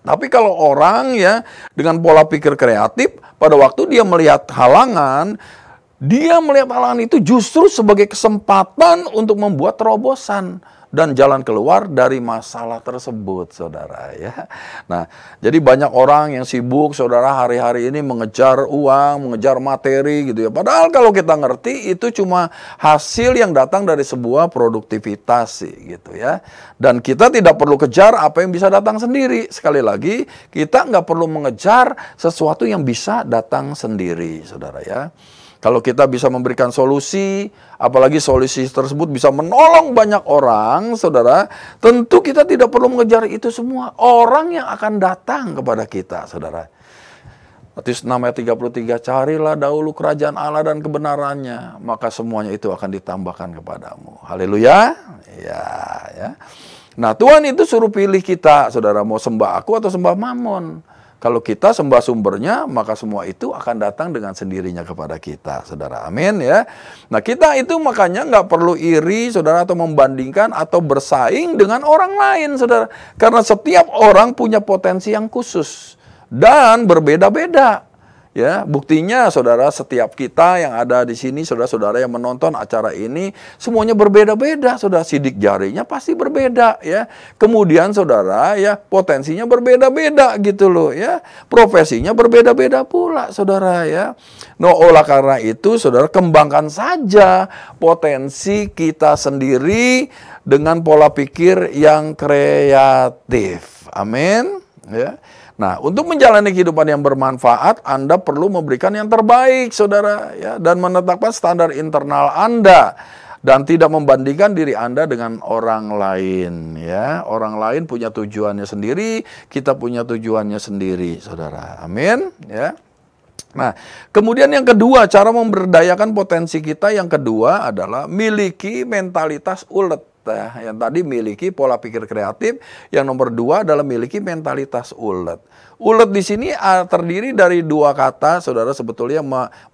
Tapi kalau orang ya dengan pola pikir kreatif, pada waktu dia melihat halangan, dia melihat halangan itu justru sebagai kesempatan untuk membuat terobosan dan jalan keluar dari masalah tersebut, saudara ya. Nah, jadi banyak orang yang sibuk, saudara, hari-hari ini mengejar uang, mengejar materi gitu ya. Padahal kalau kita ngerti itu cuma hasil yang datang dari sebuah produktivitas sih, gitu ya. Dan kita tidak perlu kejar apa yang bisa datang sendiri. Sekali lagi, kita nggak perlu mengejar sesuatu yang bisa datang sendiri, saudara ya. Kalau kita bisa memberikan solusi, apalagi solusi tersebut bisa menolong banyak orang, saudara, tentu kita tidak perlu mengejar itu semua. Orang yang akan datang kepada kita, saudara. Matius 6 ayat 33, carilah dahulu kerajaan Allah dan kebenarannya, maka semuanya itu akan ditambahkan kepadamu. Haleluya. Ya. Nah, Tuhan itu suruh pilih kita, saudara, mau sembah aku atau sembah Mammon. Kalau kita sembah sumbernya, maka semua itu akan datang dengan sendirinya kepada kita, saudara. Amin ya. Nah, kita itu makanya nggak perlu iri, saudara, atau membandingkan atau bersaing dengan orang lain, saudara. Karena setiap orang punya potensi yang khusus dan berbeda-beda. Ya, buktinya saudara, setiap kita yang ada di sini, saudara-saudara yang menonton acara ini, semuanya berbeda-beda, saudara. Sidik jarinya pasti berbeda, ya. Kemudian saudara, ya, potensinya berbeda-beda gitu loh, ya. Profesinya berbeda-beda pula, saudara, ya. Nah, oleh karena itu, saudara, kembangkan saja potensi kita sendiri dengan pola pikir yang kreatif. Amin, ya. Nah, untuk menjalani kehidupan yang bermanfaat, Anda perlu memberikan yang terbaik, saudara, ya, dan menetapkan standar internal Anda dan tidak membandingkan diri Anda dengan orang lain, ya. Orang lain punya tujuannya sendiri, kita punya tujuannya sendiri, saudara. Amin, ya. Nah, kemudian yang kedua, cara memberdayakan potensi kita yang kedua adalah miliki mentalitas ulet. Yang tadi miliki pola pikir kreatif, yang nomor dua adalah miliki mentalitas ulet. Ulet di sini terdiri dari dua kata, saudara, sebetulnya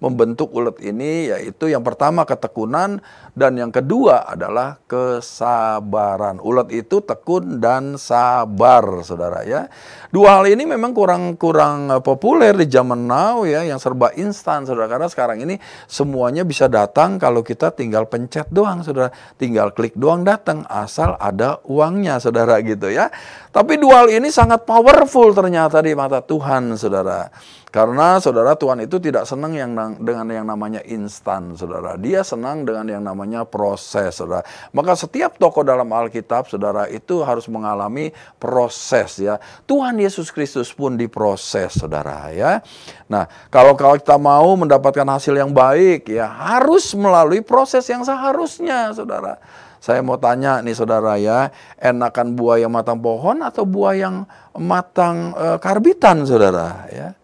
membentuk ulet ini, yaitu yang pertama ketekunan dan yang kedua adalah kesabaran. Ulet itu tekun dan sabar, saudara, ya. Dua hal ini memang kurang populer di zaman now, ya, yang serba instan, saudara. Karena sekarang ini semuanya bisa datang kalau kita tinggal pencet doang, saudara. Tinggal klik doang datang, asal ada uangnya, saudara, gitu, ya. Tapi dua hal ini sangat powerful ternyata di mata Tuhan, saudara. Karena, saudara, Tuhan itu tidak senang dengan yang namanya instan, saudara. Dia senang dengan yang namanya proses, saudara. Maka setiap tokoh dalam Alkitab, saudara, itu harus mengalami proses, ya. Tuhan Yesus Kristus pun diproses, saudara, ya. Nah, kalau kita mau mendapatkan hasil yang baik, ya, harus melalui proses yang seharusnya, saudara. Saya mau tanya nih, saudara, ya, enakan buah yang matang pohon atau buah yang matang karbitan, saudara, ya?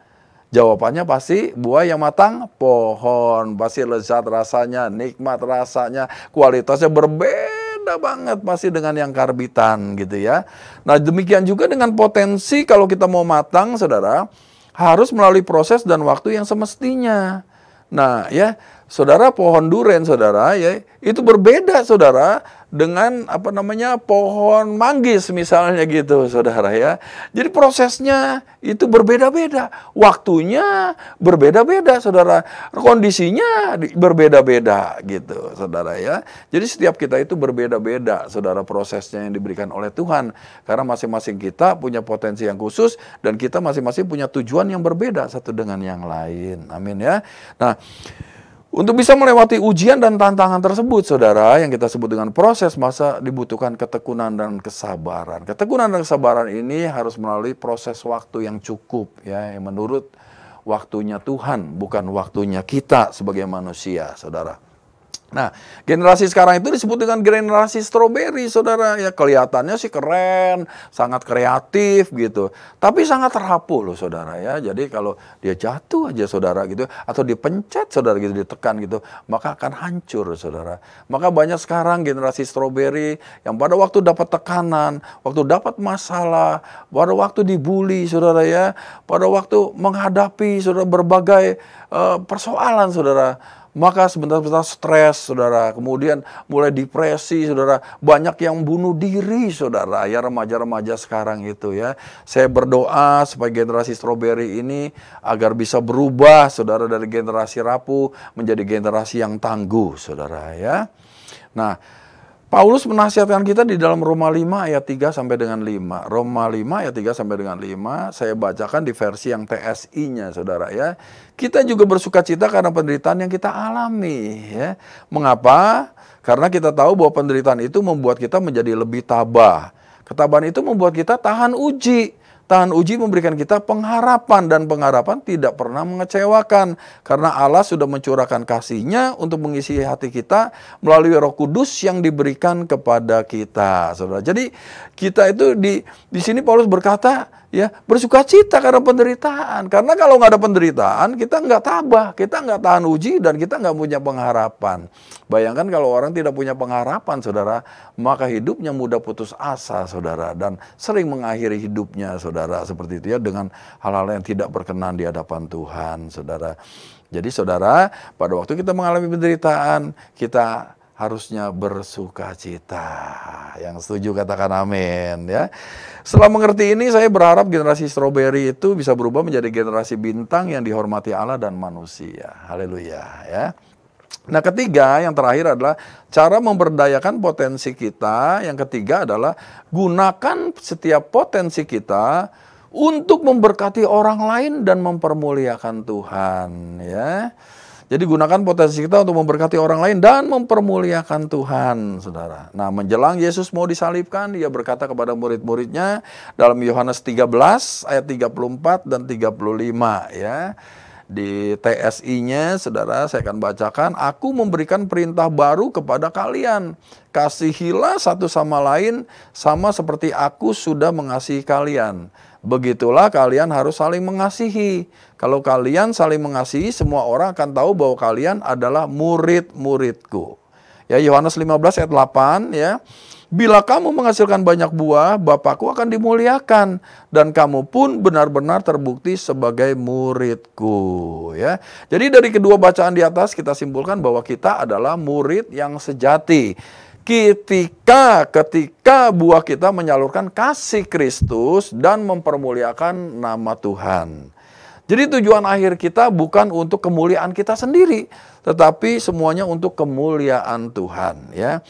Jawabannya pasti buah yang matang pohon. Pasti lezat rasanya, nikmat rasanya, kualitasnya berbeda banget pasti dengan yang karbitan, gitu, ya. Nah, demikian juga dengan potensi kalau kita mau matang, saudara, harus melalui proses dan waktu yang semestinya. Nah, ya, saudara, pohon duren, saudara, ya, itu berbeda, saudara, dengan pohon manggis misalnya gitu, saudara, ya. Jadi prosesnya itu berbeda-beda, waktunya berbeda-beda, saudara, kondisinya berbeda-beda gitu, saudara, ya. Jadi setiap kita itu berbeda-beda, saudara, prosesnya yang diberikan oleh Tuhan, karena masing-masing kita punya potensi yang khusus dan kita masing-masing punya tujuan yang berbeda satu dengan yang lain. Amin, ya. Nah, untuk bisa melewati ujian dan tantangan tersebut, saudara, yang kita sebut dengan proses, masa dibutuhkan ketekunan dan kesabaran. Ketekunan dan kesabaran ini harus melalui proses waktu yang cukup, ya, yang menurut waktunya Tuhan, bukan waktunya kita sebagai manusia, saudara. Nah, generasi sekarang itu disebut dengan generasi stroberi, saudara, ya. Kelihatannya sih keren, sangat kreatif gitu, tapi sangat rapuh loh, saudara, ya. Jadi kalau dia jatuh aja, saudara, gitu, atau dipencet, saudara, gitu, ditekan gitu, maka akan hancur, saudara. Maka banyak sekarang generasi stroberi yang pada waktu dapat tekanan, waktu dapat masalah, pada waktu dibully, saudara, ya, pada waktu menghadapi, saudara, berbagai persoalan, saudara, maka sebentar-bentar stres, saudara, kemudian mulai depresi, saudara, banyak yang bunuh diri, saudara, ya, remaja-remaja sekarang itu, ya. Saya berdoa supaya generasi stroberi ini agar bisa berubah, saudara, dari generasi rapuh menjadi generasi yang tangguh, saudara, ya. Nah, Paulus menasihatkan kita di dalam Roma 5 ayat 3 sampai dengan 5. Roma 5 ayat 3 sampai dengan 5, saya bacakan di versi yang TSI-nya, saudara, ya. Kita juga bersukacita karena penderitaan yang kita alami, ya. Mengapa? Karena kita tahu bahwa penderitaan itu membuat kita menjadi lebih tabah. Ketabahan itu membuat kita tahan uji. Tahan uji memberikan kita pengharapan, dan pengharapan tidak pernah mengecewakan. Karena Allah sudah mencurahkan kasih-Nya untuk mengisi hati kita melalui Roh Kudus yang diberikan kepada kita, saudara. Jadi kita itu di sini Paulus berkata, ya, bersukacita karena penderitaan. Karena kalau nggak ada penderitaan, kita nggak tabah, kita nggak tahan uji, dan kita nggak punya pengharapan. Bayangkan kalau orang tidak punya pengharapan, saudara, maka hidupnya mudah putus asa, saudara, dan sering mengakhiri hidupnya, saudara, seperti itu, ya, dengan hal-hal yang tidak berkenan di hadapan Tuhan, saudara. Jadi, saudara, pada waktu kita mengalami penderitaan, kita harusnya bersukacita. Yang setuju katakan amin ya. Setelah mengerti ini, saya berharap generasi stroberi itu bisa berubah menjadi generasi bintang yang dihormati Allah dan manusia. Haleluya ya. Nah, ketiga, yang terakhir adalah cara memberdayakan potensi kita. Yang ketiga adalah gunakan setiap potensi kita untuk memberkati orang lain dan mempermuliakan Tuhan ya. Jadi gunakan potensi kita untuk memberkati orang lain dan mempermuliakan Tuhan, saudara. Nah, menjelang Yesus mau disalibkan, dia berkata kepada murid-muridnya dalam Yohanes 13 ayat 34 dan 35 ya. Di TSI-nya, saudara, saya akan bacakan. Aku memberikan perintah baru kepada kalian. Kasihilah satu sama lain sama seperti aku sudah mengasihi kalian. Begitulah kalian harus saling mengasihi. Kalau kalian saling mengasihi, semua orang akan tahu bahwa kalian adalah murid-muridku. Ya, Yohanes 15 ayat 8 ya. Bila kamu menghasilkan banyak buah, Bapakku akan dimuliakan, dan kamu pun benar-benar terbukti sebagai muridku. Ya. Jadi dari kedua bacaan di atas kita simpulkan bahwa kita adalah murid yang sejati. Ketika buah kita menyalurkan kasih Kristus dan mempermuliakan nama Tuhan. Jadi tujuan akhir kita bukan untuk kemuliaan kita sendiri, tetapi semuanya untuk kemuliaan Tuhan. Ya.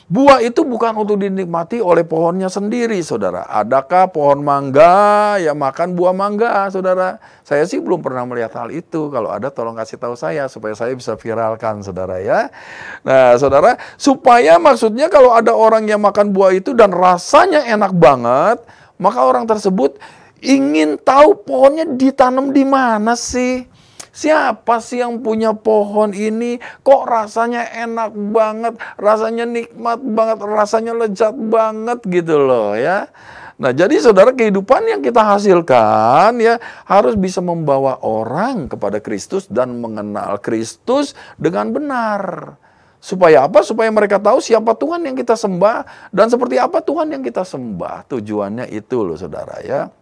Buah itu bukan untuk dinikmati oleh pohonnya sendiri, saudara. Adakah pohon mangga yang makan buah mangga, saudara? Saya sih belum pernah melihat hal itu. Kalau ada tolong kasih tahu saya supaya saya bisa viralkan, saudara ya. Nah, saudara, supaya maksudnya kalau ada orang yang makan buah itu dan rasanya enak banget, maka orang tersebut ingin tahu pohonnya ditanam di mana sih? Siapa sih yang punya pohon ini? Kok rasanya enak banget, rasanya nikmat banget, rasanya lezat banget gitu loh ya. Nah, jadi saudara, kehidupan yang kita hasilkan ya harus bisa membawa orang kepada Kristus dan mengenal Kristus dengan benar. Supaya apa? Supaya mereka tahu siapa Tuhan yang kita sembah dan seperti apa Tuhan yang kita sembah. Tujuannya itu loh, saudara ya.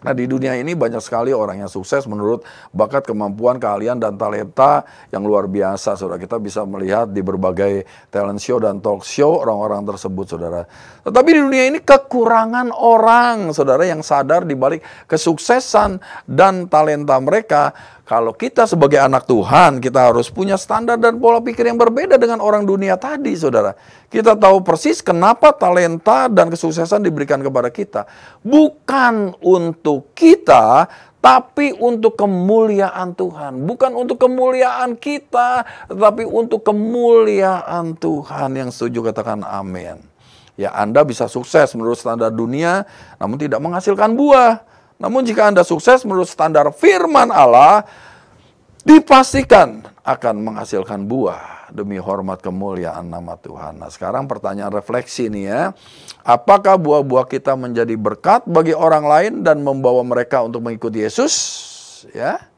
Nah, di dunia ini banyak sekali orang yang sukses menurut bakat, kemampuan, keahlian, dan talenta yang luar biasa. Saudara, kita bisa melihat di berbagai talent show dan talk show orang-orang tersebut, saudara. Tetapi di dunia ini kekurangan orang, saudara, yang sadar di balik kesuksesan dan talenta mereka. Kalau kita sebagai anak Tuhan, kita harus punya standar dan pola pikir yang berbeda dengan orang dunia tadi, saudara. Kita tahu persis kenapa talenta dan kesuksesan diberikan kepada kita. Bukan untuk kita, tapi untuk kemuliaan Tuhan. Bukan untuk kemuliaan kita, tetapi untuk kemuliaan Tuhan. Yang setuju katakan amin. Ya, Anda bisa sukses menurut standar dunia, namun tidak menghasilkan buah. Namun jika Anda sukses menurut standar firman Allah, dipastikan akan menghasilkan buah demi hormat kemuliaan nama Tuhan. Nah, sekarang pertanyaan refleksi nih ya. Apakah buah-buah kita menjadi berkat bagi orang lain dan membawa mereka untuk mengikuti Yesus? Ya.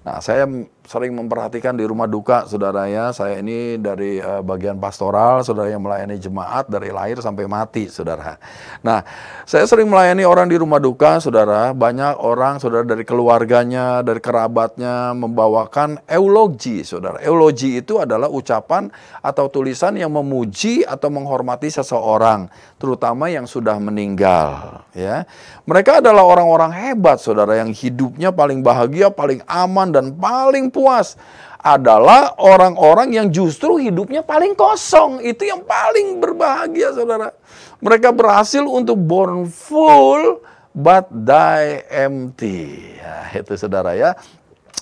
Nah, saya sering memperhatikan di rumah duka, saudara ya. Saya ini dari bagian pastoral, saudara, yang melayani jemaat dari lahir sampai mati, saudara. Nah, saya sering melayani orang di rumah duka, saudara. Banyak orang, saudara, dari keluarganya, dari kerabatnya membawakan eulogi, saudara. Eulogi itu adalah ucapan atau tulisan yang memuji atau menghormati seseorang, terutama yang sudah meninggal, ya. Mereka adalah orang-orang hebat, saudara, yang hidupnya paling bahagia, paling aman, dan paling puas. Adalah orang-orang yang justru hidupnya paling kosong. Itu yang paling berbahagia, saudara. Mereka berhasil untuk born full but die empty. Ya, itu, saudara ya.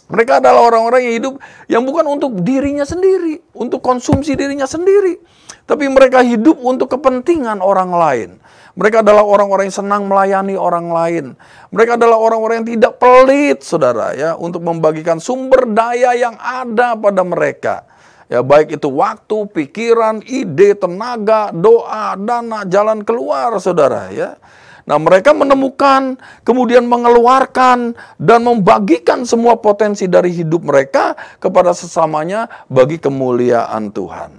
Mereka adalah orang-orang yang hidup yang bukan untuk dirinya sendiri, untuk konsumsi dirinya sendiri, tapi mereka hidup untuk kepentingan orang lain. Mereka adalah orang-orang yang senang melayani orang lain. Mereka adalah orang-orang yang tidak pelit, saudara, ya, untuk membagikan sumber daya yang ada pada mereka. Ya, baik itu waktu, pikiran, ide, tenaga, doa, dana, jalan keluar, saudara, ya. Nah, mereka menemukan, kemudian mengeluarkan dan membagikan semua potensi dari hidup mereka kepada sesamanya bagi kemuliaan Tuhan.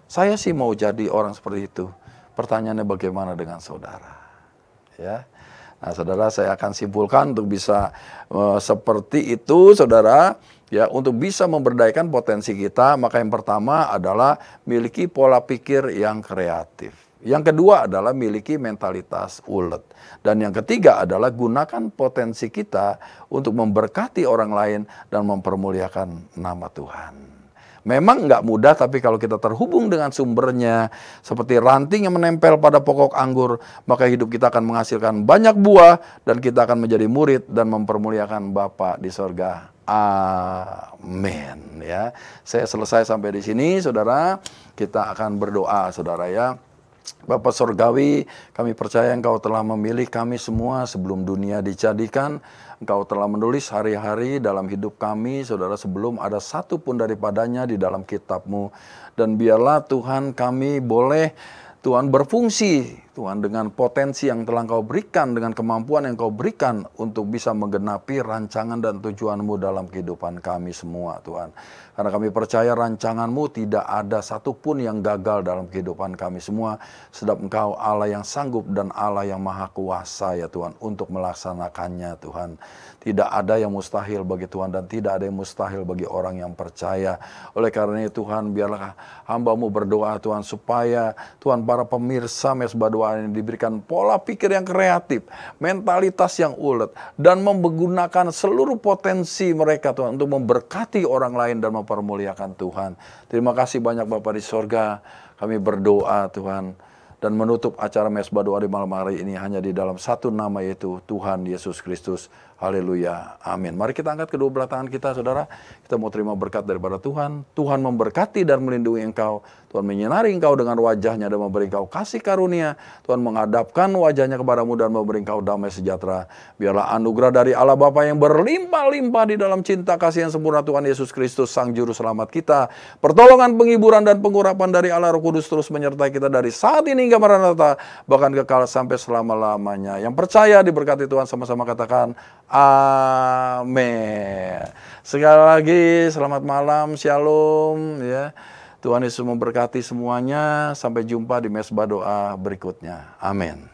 Saya sih mau jadi orang seperti itu. Pertanyaannya bagaimana dengan saudara? Ya. Nah, saudara, saya akan simpulkan untuk bisa seperti itu, saudara. Ya, untuk bisa memberdayakan potensi kita, maka yang pertama adalah miliki pola pikir yang kreatif. Yang kedua adalah miliki mentalitas ulet. Dan yang ketiga adalah gunakan potensi kita untuk memberkati orang lain dan mempermuliakan nama Tuhan. Memang nggak mudah, tapi kalau kita terhubung dengan sumbernya, seperti ranting yang menempel pada pokok anggur, maka hidup kita akan menghasilkan banyak buah, dan kita akan menjadi murid dan mempermuliakan Bapa di sorga. Amin. Ya, saya selesai sampai di sini, saudara. Kita akan berdoa, saudara ya. Bapa Sorgawi, kami percaya Engkau telah memilih kami semua sebelum dunia dijadikan. Engkau telah menulis hari-hari dalam hidup kami, saudara, sebelum ada satu pun daripadanya di dalam kitab-Mu. Dan biarlah Tuhan kami boleh, Tuhan, berfungsi, Tuhan, dengan potensi yang telah Engkau berikan, dengan kemampuan yang Engkau berikan untuk bisa menggenapi rancangan dan tujuan-Mu dalam kehidupan kami semua, Tuhan. Karena kami percaya rancangan-Mu tidak ada satupun yang gagal dalam kehidupan kami semua. Sebab Engkau Allah yang sanggup dan Allah yang maha kuasa, ya Tuhan, untuk melaksanakannya, Tuhan. Tidak ada yang mustahil bagi Tuhan, dan tidak ada yang mustahil bagi orang yang percaya. Oleh karena itu Tuhan, biarlah hamba-Mu berdoa, Tuhan, supaya Tuhan, para pemirsa Mesbah Doa ini diberikan pola pikir yang kreatif, mentalitas yang ulet, dan menggunakan seluruh potensi mereka, Tuhan, untuk memberkati orang lain dan mempermuliakan Tuhan. Terima kasih banyak Bapa di sorga. Kami berdoa, Tuhan, dan menutup acara Mesbah Doa di malam hari ini hanya di dalam satu nama, yaitu Tuhan Yesus Kristus. Haleluya. Amin. Mari kita angkat kedua belah tangan kita, saudara. Kita mau terima berkat daripada Tuhan. Tuhan memberkati dan melindungi engkau. Tuhan menyinari engkau dengan wajahnya dan memberi engkau kasih karunia. Tuhan menghadapkan wajahnya kepadamu dan memberi engkau damai sejahtera. Biarlah anugerah dari Allah Bapa yang berlimpah-limpah di dalam cinta kasih yang sempurna Tuhan Yesus Kristus, Sang Juru Selamat kita, pertolongan, penghiburan, dan pengurapan dari Allah Roh Kudus terus menyertai kita dari saat ini hingga maranatha, bahkan kekal sampai selama-lamanya. Yang percaya diberkati Tuhan, sama-sama katakan amin. Sekali lagi selamat malam, shalom ya. Tuhan Yesus memberkati semuanya. Sampai jumpa di Mesbah Doa berikutnya. Amin.